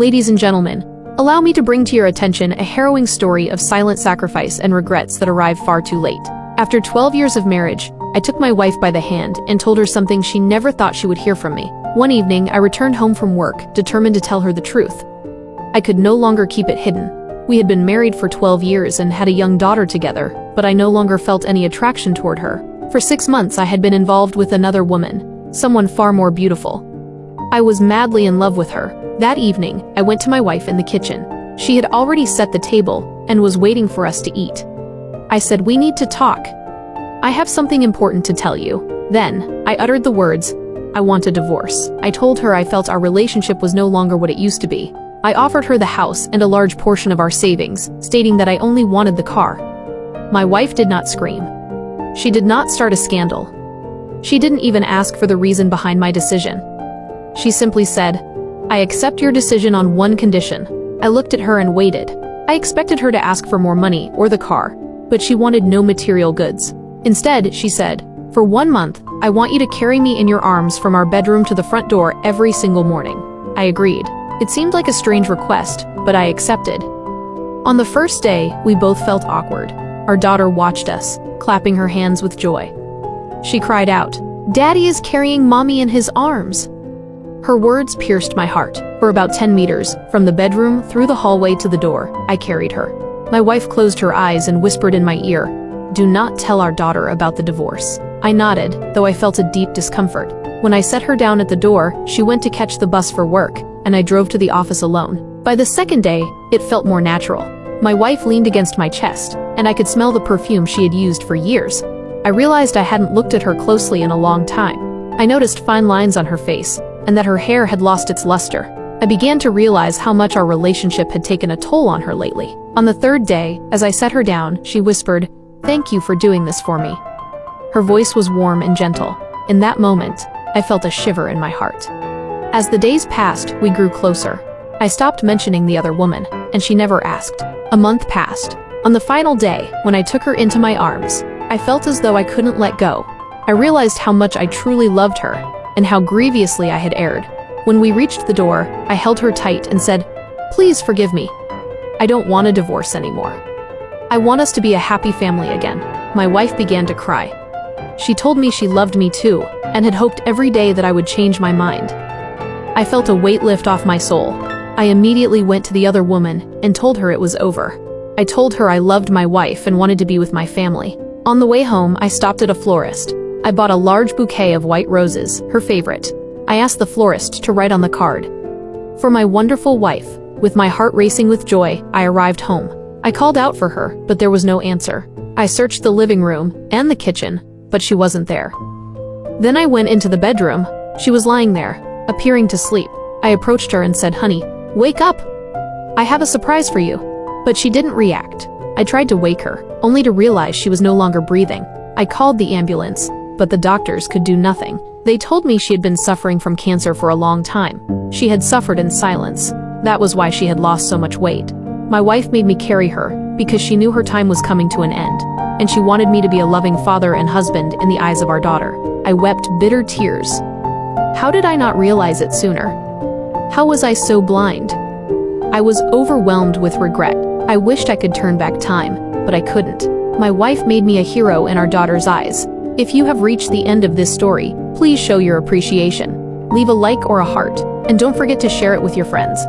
Ladies and gentlemen, allow me to bring to your attention a harrowing story of silent sacrifice and regrets that arrived far too late. After 12 years of marriage, I took my wife by the hand and told her something she never thought she would hear from me. One evening, I returned home from work, determined to tell her the truth. I could no longer keep it hidden. We had been married for 12 years and had a young daughter together, but I no longer felt any attraction toward her. For 6 months, I had been involved with another woman, someone far more beautiful. I was madly in love with her. That evening, I went to my wife in the kitchen. She had already set the table and was waiting for us to eat. I said, "We need to talk. I have something important to tell you." Then, I uttered the words, "I want a divorce." I told her I felt our relationship was no longer what it used to be. I offered her the house and a large portion of our savings, stating that I only wanted the car. My wife did not scream. She did not start a scandal. She didn't even ask for the reason behind my decision. She simply said, "I accept your decision on one condition." I looked at her and waited. I expected her to ask for more money or the car, but she wanted no material goods. Instead, she said, "For 1 month, I want you to carry me in your arms from our bedroom to the front door every single morning." I agreed. It seemed like a strange request, but I accepted. On the first day, we both felt awkward. Our daughter watched us, clapping her hands with joy. She cried out, "Daddy is carrying Mommy in his arms." Her words pierced my heart. For about 10 meters, from the bedroom through the hallway to the door, I carried her. My wife closed her eyes and whispered in my ear, "Do not tell our daughter about the divorce." I nodded, though I felt a deep discomfort. When I set her down at the door, she went to catch the bus for work, and I drove to the office alone. By the second day, it felt more natural. My wife leaned against my chest, and I could smell the perfume she had used for years. I realized I hadn't looked at her closely in a long time. I noticed fine lines on her face, and that her hair had lost its luster. I began to realize how much our relationship had taken a toll on her lately. On the third day, as I set her down, she whispered, "Thank you for doing this for me." Her voice was warm and gentle. In that moment, I felt a shiver in my heart. As the days passed, we grew closer. I stopped mentioning the other woman, and she never asked. A month passed. On the final day, when I took her into my arms, I felt as though I couldn't let go. I realized how much I truly loved her, and how grievously I had erred. When we reached the door, I held her tight and said, "Please forgive me. I don't want a divorce anymore. I want us to be a happy family again." My wife began to cry. She told me she loved me too, and had hoped every day that I would change my mind. I felt a weight lift off my soul. I immediately went to the other woman and told her it was over. I told her I loved my wife and wanted to be with my family. On the way home, I stopped at a florist. I bought a large bouquet of white roses, her favorite. I asked the florist to write on the card, "For my wonderful wife." With my heart racing with joy, I arrived home. I called out for her, but there was no answer. I searched the living room and the kitchen, but she wasn't there. Then I went into the bedroom. She was lying there, appearing to sleep. I approached her and said, "Honey, wake up. I have a surprise for you." But she didn't react. I tried to wake her, only to realize she was no longer breathing. I called the ambulance, but the doctors could do nothing. They told me she had been suffering from cancer for a long time. She had suffered in silence. That was why she had lost so much weight. My wife made me carry her, because she knew her time was coming to an end, and she wanted me to be a loving father and husband in the eyes of our daughter. I wept bitter tears. How did I not realize it sooner? How was I so blind? I was overwhelmed with regret. I wished I could turn back time, but I couldn't. My wife made me a hero in our daughter's eyes. If you have reached the end of this story, please show your appreciation. Leave a like or a heart, and don't forget to share it with your friends.